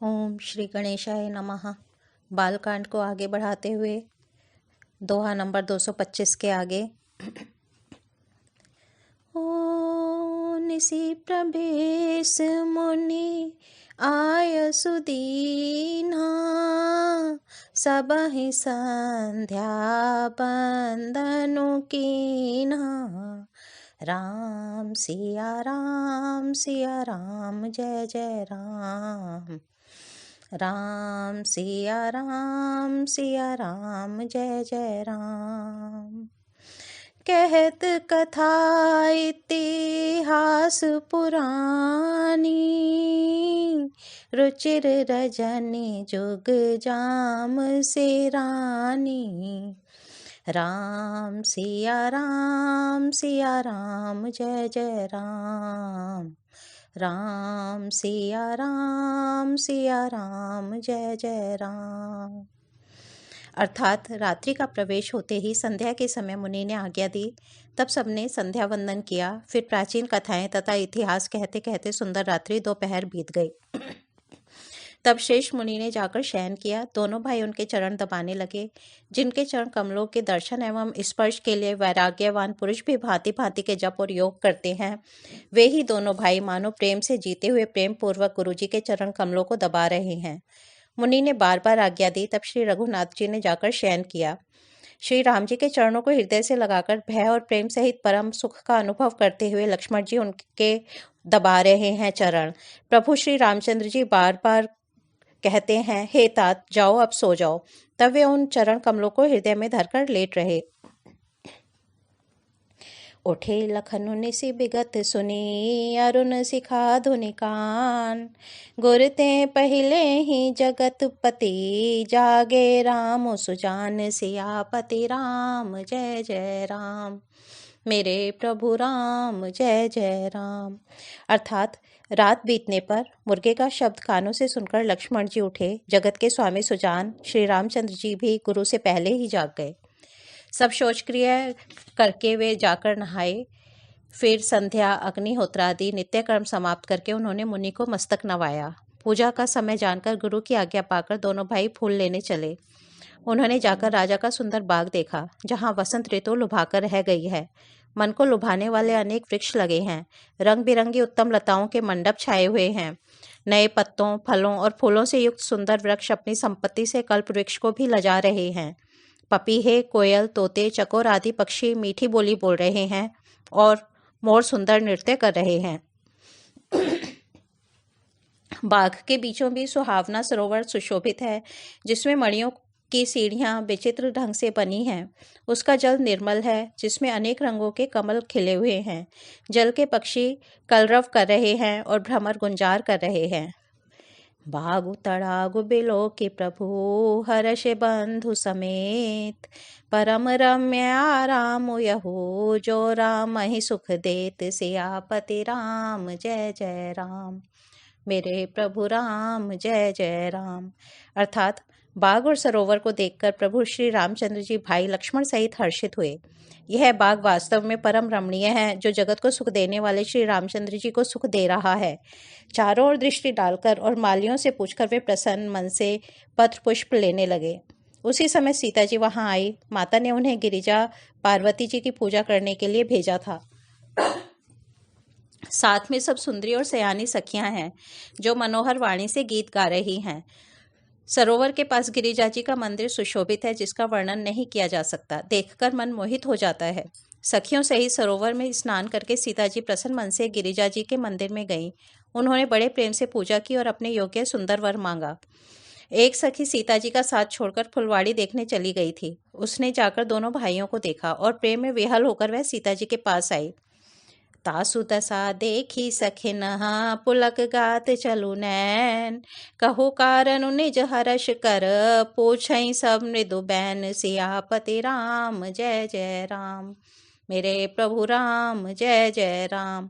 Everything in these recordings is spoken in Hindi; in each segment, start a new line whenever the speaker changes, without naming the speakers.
ओम श्री गणेशाय नमः। बालकांड को आगे बढ़ाते हुए दोहा नंबर 225 के आगे। ओ निसी प्रभेश मुनि आय सुदीना, सबहि संध्या बंदनु कीना। राम सिया राम जय जय राम। राम सिया राम जय जय राम। कहत कथा इतिहास पुरानी, रुचिर रजनी जुग जाम से रानी। राम सिया राम जय जय राम। राम सिया राम जय जय राम। अर्थात रात्रि का प्रवेश होते ही संध्या के समय मुनि ने आज्ञा दी। तब सबने संध्या वंदन किया। फिर प्राचीन कथाएं तथा इतिहास कहते कहते सुंदर रात्रि दोपहर बीत गई। तब शेष मुनि ने जाकर शयन किया। दोनों भाई उनके चरण दबाने लगे। जिनके चरण कमलों के दर्शन एवं स्पर्श के लिए वैराग्यवान पुरुष भी भांति भांति के जप और योग करते हैं, वे ही दोनों भाई मानो प्रेम से जीते हुए प्रेम पूर्वक गुरु जी के चरण कमलों को दबा रहे हैं। मुनि ने बार बार आज्ञा दी। तब श्री रघुनाथ जी ने जाकर शयन किया। श्री राम जी के चरणों को हृदय से लगाकर भय और प्रेम सहित परम सुख का अनुभव करते हुए लक्ष्मण जी उनके दबा रहे हैं चरण। प्रभु श्री रामचंद्र जी बार बार कहते हैं, हे तात जाओ, अब सो जाओ। तब वे उन चरण कमलों को हृदय में धरकर लेट रहे। उठे लखनु निसि बिगत सुनी, अरुण सिखा धुनि कान। गुरते पहिले ही जगत पति, जागे राम सुजान सियापति। राम जय जय राम। मेरे प्रभु राम जय जय राम। अर्थात रात बीतने पर मुर्गे का शब्द कानों से सुनकर लक्ष्मण जी उठे। जगत के स्वामी सुजान श्री रामचंद्र जी भी गुरु से पहले ही जाग गए। सब शौच क्रिया करके वे जाकर नहाए। फिर संध्या अग्निहोत्र आदि नित्य कर्म समाप्त करके उन्होंने मुनि को मस्तक नवाया। पूजा का समय जानकर गुरु की आज्ञा पाकर दोनों भाई फूल लेने चले। उन्होंने जाकर राजा का सुंदर बाग देखा, जहाँ वसंत ऋतु लुभाकर रह गई है। मन को लुभाने वाले अनेक वृक्ष लगे हैं। रंग बिरंगी उत्तम लताओं के मंडप छाए हुए हैं। नए पत्तों, फलों और फूलों से युक्त सुंदर वृक्ष अपनी संपत्ति से कल्प वृक्ष को भी लजा रहे हैं। पपीहे, कोयल, तोते, चकोर आदि पक्षी मीठी बोली बोल रहे हैं और मोर सुंदर नृत्य कर रहे हैं। बाग के बीचों बीच सुहावना सरोवर सुशोभित है, जिसमें मणियों की सीढ़ियां विचित्र ढंग से बनी हैं। उसका जल निर्मल है, जिसमें अनेक रंगों के कमल खिले हुए हैं। जल के पक्षी कलरव कर रहे हैं और भ्रमर गुंजार कर रहे हैं। बागु तड़ागु बिलो के प्रभु, हर्ष बंधु समेत। परम रम्य आराम यहो, जो राम ही सुख देत। सियापति राम जय जय राम। मेरे प्रभु राम जय जय राम। अर्थात बाग और सरोवर को देखकर प्रभु श्री रामचंद्र जी भाई लक्ष्मण सहित हर्षित हुए। यह बाग वास्तव में परम रमणीय है, जो जगत को सुख देने वाले श्री रामचंद्र जी को सुख दे रहा है। चारों ओर दृष्टि डालकर और मालियों से पूछकर वे प्रसन्न मन से पत्र पुष्प लेने लगे। उसी समय सीता जी वहां आई। माता ने उन्हें गिरिजा पार्वती जी की पूजा करने के लिए भेजा था। साथ में सब सुंदरी और सयानी सखियां हैं, जो मनोहर वाणी से गीत गा रही हैं। सरोवर के पास गिरिजा जी का मंदिर सुशोभित है, जिसका वर्णन नहीं किया जा सकता। देखकर मन मोहित हो जाता है। सखियों सहित सरोवर में स्नान करके सीता जी प्रसन्न मन से गिरिजा जी के मंदिर में गईं। उन्होंने बड़े प्रेम से पूजा की और अपने योग्य सुंदर वर मांगा। एक सखी सीता जी का साथ छोड़कर फुलवाड़ी देखने चली गई थी। उसने जाकर दोनों भाइयों को देखा और प्रेम में विह्वल होकर वह सीता जी के पास आई। तासु दशा देखी सखिन, पुलक गात चलु नैन। कहु कारण निज हर्ष कर, पूछई सब मृदु बैन। सियापति राम जय जय राम। मेरे प्रभु राम जय जय राम।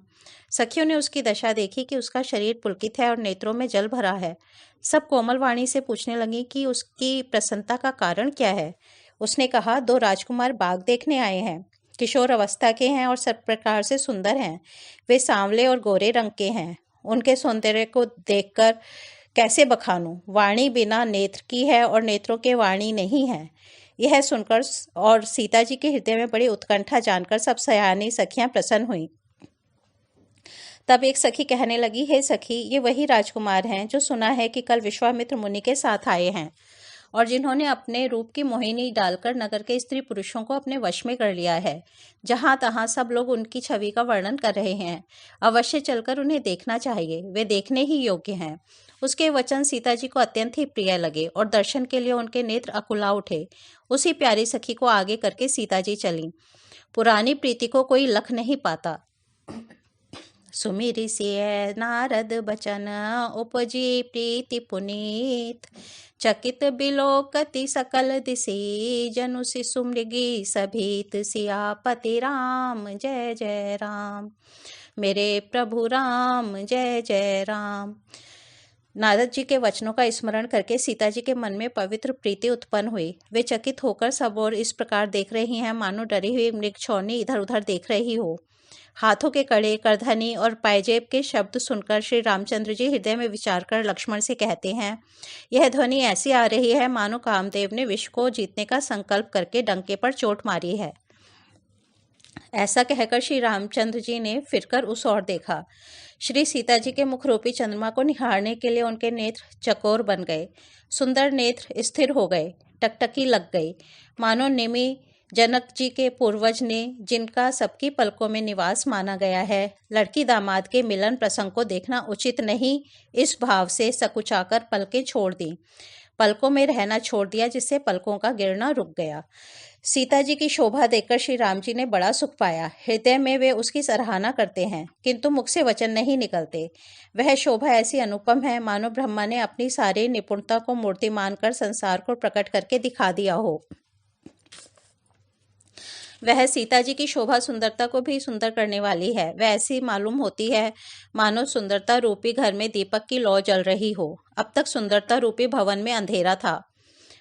सखियों ने उसकी दशा देखी कि उसका शरीर पुलकित है और नेत्रों में जल भरा है। सब कोमल वाणी से पूछने लगी कि उसकी प्रसन्नता का कारण क्या है। उसने कहा, दो राजकुमार बाग देखने आए हैं। किशोर अवस्था के हैं और सब प्रकार से सुंदर हैं। वे सांवले और गोरे रंग के हैं। उनके सौंदर्य को देखकर कैसे बखानूं? वाणी बिना नेत्र की है और नेत्रों के वाणी नहीं है। यह सुनकर और सीता जी के हृदय में बड़ी उत्कंठा जानकर सब सयानी सखियां प्रसन्न हुईं। तब एक सखी कहने लगी, हे सखी, ये वही राजकुमार हैं जो सुना है कि कल विश्वामित्र मुनि के साथ आए हैं और जिन्होंने अपने रूप की मोहिनी डालकर नगर के स्त्री पुरुषों को अपने वश में कर लिया है। जहां तहां सब लोग उनकी छवि का वर्णन कर रहे हैं। अवश्य चलकर उन्हें देखना चाहिए, वे देखने ही योग्य हैं। उसके वचन सीता जी को अत्यंत ही प्रिय लगे और दर्शन के लिए उनके नेत्र अकुला उठे। उसी प्यारी सखी को आगे करके सीता जी चली। पुरानी प्रीति को कोई लख नहीं पाता। सुमिरि सिय नारद बचन, उपजी प्रीति पुनीत। चकित बिलोकति सकल दिशि, जनु शिशु मृगी सभीत। सियापति राम जय जय राम, मेरे प्रभु राम जय जय राम। नारद जी के वचनों का स्मरण करके सीता जी के मन में पवित्र प्रीति उत्पन्न हुई। वे चकित होकर सब और इस प्रकार देख रही हैं मानो डरी हुई मृगछौनी इधर उधर देख रही हो। हाथों के कड़े, करधनी और पायजेब के शब्द सुनकर श्री रामचंद्र जी हृदय में विचार कर लक्ष्मण से कहते हैं, यह ध्वनि ऐसी आ रही है मानो कामदेव ने विश्व को जीतने का संकल्प करके डंके पर चोट मारी है। ऐसा कहकर श्री रामचंद्र जी ने फिरकर उस ओर देखा। श्री सीता जी के मुख रूपी चंद्रमा को निहारने के लिए उनके नेत्र चकोर बन गए। सुंदर नेत्र स्थिर हो गए, टकटकी लग गई, मानो निमि जनक जी के पूर्वज ने, जिनका सबकी पलकों में निवास माना गया है, लड़की दामाद के मिलन प्रसंग को देखना उचित नहीं, इस भाव से सकुचाकर पलकें छोड़ दी, पलकों में रहना छोड़ दिया, जिससे पलकों का गिरना रुक गया। सीता जी की शोभा देखकर श्री राम जी ने बड़ा सुख पाया। हृदय में वे उसकी सराहना करते हैं, किंतु मुख से वचन नहीं निकलते। वह शोभा ऐसी अनुपम है मानो ब्रह्मा ने अपनी सारी निपुणता को मूर्तिमान कर संसार को प्रकट करके दिखा दिया हो। वह सीता जी की शोभा सुंदरता को भी सुंदर करने वाली है। वह ऐसी मालूम होती है मानो सुंदरता रूपी घर में दीपक की लौ जल रही हो। अब तक सुंदरता रूपी भवन में अंधेरा था,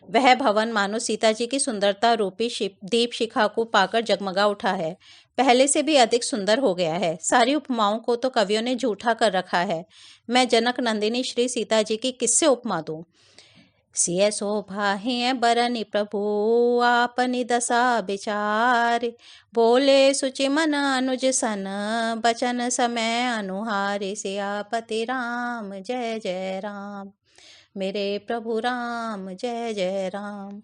वह भवन मानो सीता जी की सुंदरता रूपी दीप शिखा को पाकर जगमगा उठा है, पहले से भी अधिक सुंदर हो गया है। सारी उपमाओं को तो कवियों ने झूठा कर रखा है। मैं जनक नंदिनी श्री सीता जी की किससे उपमा दूं? सिय शोभा है बरनि प्रभु, आपनि दशा विचार। बोले सुचि मन अनुज सन, बचन समय अनुहारे। सियापति राम जय जय राम, मेरे प्रभु राम जय जय राम।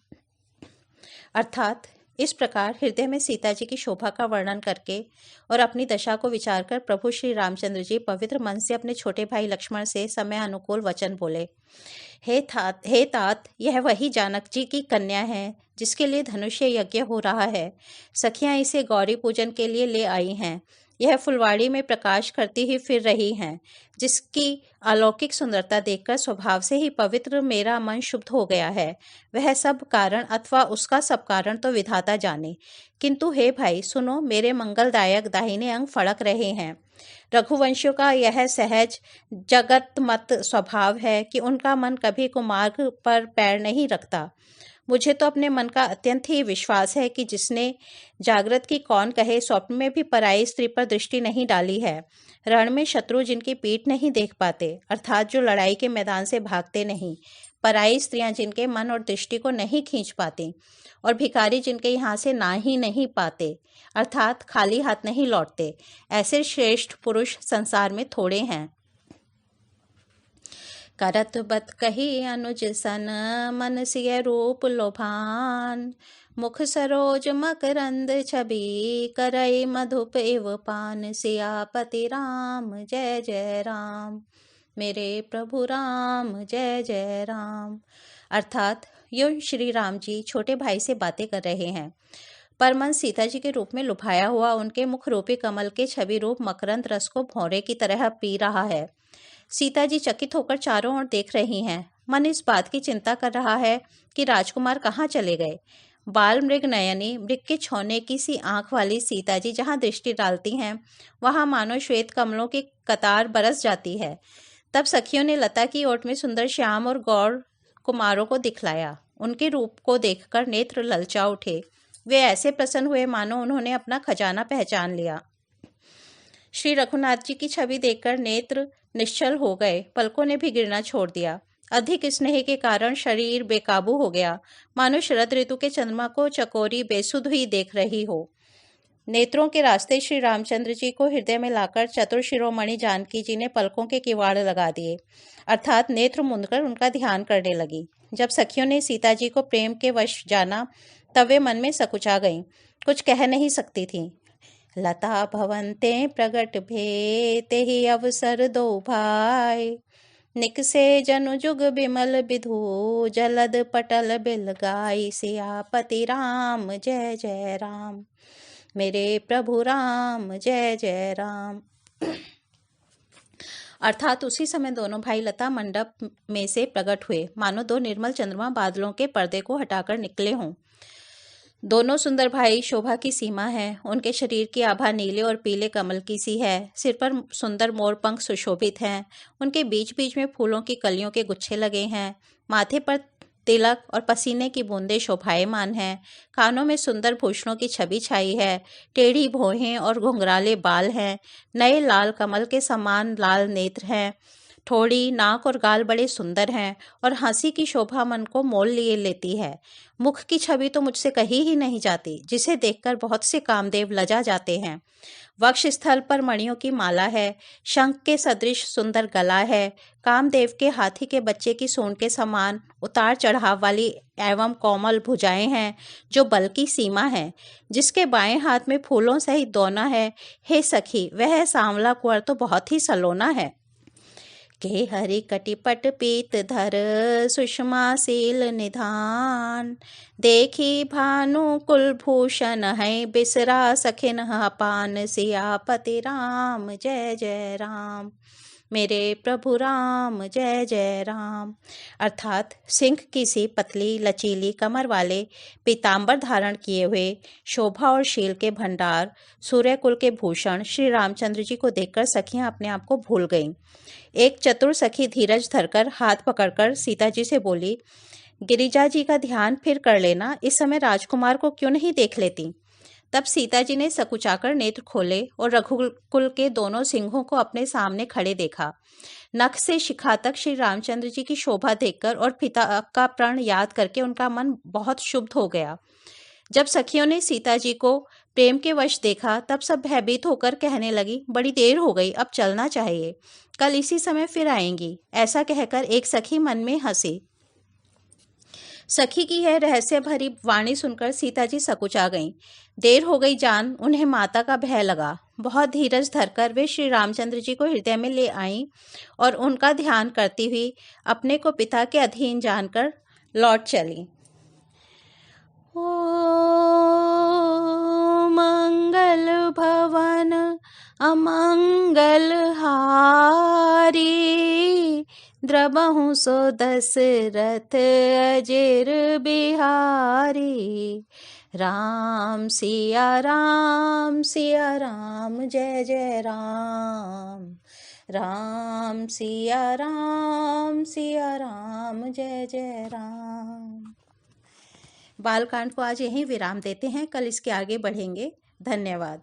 अर्थात इस प्रकार हृदय में सीता जी की शोभा का वर्णन करके और अपनी दशा को विचार कर प्रभु श्री रामचंद्र जी पवित्र मन से अपने छोटे भाई लक्ष्मण से समय अनुकूल वचन बोले। हे तात, यह वही जानक जी की कन्या है जिसके लिए धनुष्य यज्ञ हो रहा है। सखियां इसे गौरी पूजन के लिए ले आई हैं। यह फुलवाड़ी में प्रकाश करती ही फिर रही हैं, जिसकी अलौकिक सुंदरता देखकर स्वभाव से ही पवित्र मेरा मन शुद्ध हो गया है। वह सब कारण अथवा उसका सब कारण तो विधाता जाने, किंतु हे भाई सुनो, मेरे मंगलदायक दाहिने अंग फड़क रहे हैं। रघुवंशियों का यह सहज जगत मत स्वभाव है कि उनका मन कभी कुमार्ग पर पैर नहीं रखता। मुझे तो अपने मन का अत्यंत ही विश्वास है कि जिसने जागृत की कौन कहे स्वप्न में भी पराई स्त्री पर दृष्टि नहीं डाली है। रण में शत्रु जिनकी पीठ नहीं देख पाते, अर्थात जो लड़ाई के मैदान से भागते नहीं, पराई स्त्रियां जिनके मन और दृष्टि को नहीं खींच पाती, और भिखारी जिनके यहाँ से ना ही नहीं पाते, अर्थात खाली हाथ नहीं लौटते, ऐसे श्रेष्ठ पुरुष संसार में थोड़े हैं। करत बत कही अनुज सन, मन सिय रूप लोभान। मुख सरोज मकरंद छवि, करई मधुप इव पान। सियापति राम जय जय राम, मेरे प्रभु राम जय जय राम। अर्थात यो श्री राम जी छोटे भाई से बातें कर रहे हैं, पर मन सीता जी के रूप में लुभाया हुआ उनके मुख रूपी कमल के छवि रूप मकरंद रस को भौरे की तरह पी रहा है। सीता जी चकित होकर चारों ओर देख रही हैं। मन इस बात की चिंता कर रहा है कि राजकुमार कहाँ चले गए। बाल मृग नयनी, मृग के छौने की सी आंख वाली सीता जी जहाँ दृष्टि डालती हैं, वहां मानो श्वेत कमलों की कतार बरस जाती है। तब सखियों ने लता की ओट में सुंदर श्याम और गौर कुमारों को दिखलाया। उनके रूप को देखकर नेत्र ललचा उठे। वे ऐसे प्रसन्न हुए मानो उन्होंने अपना खजाना पहचान लिया। श्री रघुनाथ जी की छवि देखकर नेत्र निश्चल हो गए, पलकों ने भी गिरना छोड़ दिया। अधिक स्नेह के कारण शरीर बेकाबू हो गया, मानो शरद ऋतु के चंद्रमा को चकोरी बेसुध ही देख रही हो। नेत्रों के रास्ते श्री रामचंद्र जी को हृदय में लाकर चतुर शिरोमणि जानकी जी ने पलकों के किवाड़ लगा दिए, अर्थात नेत्र मूंदकर उनका ध्यान करने लगी। जब सखियों ने सीता जी को प्रेम के वश जाना, तब वे मन में सकुचा गईं, कुछ कह नहीं सकती थीं। लता भवन्ते प्रगट भे तेहि अवसर दो भाई, निकसे जनु जुग बिमल विधु जलद पटल बिल गाई, सियापति राम जय जय राम, मेरे प्रभु राम जय जय राम। अर्थात उसी समय दोनों भाई लता मंडप में से प्रकट हुए, मानो दो निर्मल चंद्रमा बादलों के पर्दे को हटाकर निकले हों। दोनों सुंदर भाई शोभा की सीमा है, उनके शरीर की आभा नीले और पीले कमल की सी है, सिर पर सुंदर मोर पंख सुशोभित हैं, उनके बीच बीच में फूलों की कलियों के गुच्छे लगे हैं, माथे पर तिलक और पसीने की बूंदें शोभायमान हैं, कानों में सुंदर भूषणों की छवि छाई है, टेढ़ी भौहें और घुंघराले बाल हैं, नए लाल कमल के समान लाल नेत्र हैं, ठोड़ी नाक और गाल बड़े सुंदर हैं और हंसी की शोभा मन को मोल लिए लेती है। मुख की छवि तो मुझसे कही ही नहीं जाती, जिसे देखकर बहुत से कामदेव लजा जाते हैं। वक्ष स्थल पर मणियों की माला है, शंख के सदृश सुंदर गला है, कामदेव के हाथी के बच्चे की सूंड के समान उतार चढ़ाव वाली एवं कोमल भुजाएं हैं, जो बल की सीमा है, जिसके बाएं हाथ में फूलों सहित दोना है। हे सखी, वह सांवला कुंवर तो बहुत ही सलोना है। के हरि कटिपट पीत धर सुषमा शील निधान, देखी भानु कुलभूषण है बिसरा सखिन पान, सियापति राम जय जय राम, मेरे प्रभु राम जय जय राम। अर्थात सिंह की सी पतली लचीली कमर वाले पीतांबर धारण किए हुए शोभा और शील के भंडार सूर्यकुल के भूषण श्री रामचंद्र जी को देखकर सखियां अपने आप को भूल गईं। एक चतुर सखी धीरज धरकर हाथ पकड़कर सीता जी से बोली, गिरिजा जी का ध्यान फिर कर लेना, इस समय राजकुमार को क्यों नहीं देख लेती। तब सीता जी ने सकुचाकर नेत्र खोले और रघुकुल के दोनों सिंहों को अपने सामने खड़े देखा। नख से शिखा तक श्री रामचंद्र जी की शोभा देखकर और पिता का प्रण याद करके उनका मन बहुत शुद्ध हो गया। जब सखियों ने सीता जी को प्रेम के वश देखा, तब सब भयभीत होकर कहने लगी, बड़ी देर हो गई, अब चलना चाहिए, कल इसी समय फिर आएंगी। ऐसा कहकर एक सखी मन में हंसी। सखी की यह रहस्य भरी वाणी सुनकर सीता जी सकुचा गईं। देर हो गई जान उन्हें माता का भय लगा। बहुत धीरज धरकर वे श्री रामचंद्र जी को हृदय में ले आईं और उनका ध्यान करती हुई अपने को पिता के अधीन जानकर लौट चली। ओ मंगल भवन अमंगल हारी, द्रबहु सो दशरथ अजिर बिहारी, राम सिया राम जय जय राम, राम सिया राम जय जय राम। बालकांड को आज यहीं विराम देते हैं, कल इसके आगे बढ़ेंगे। धन्यवाद।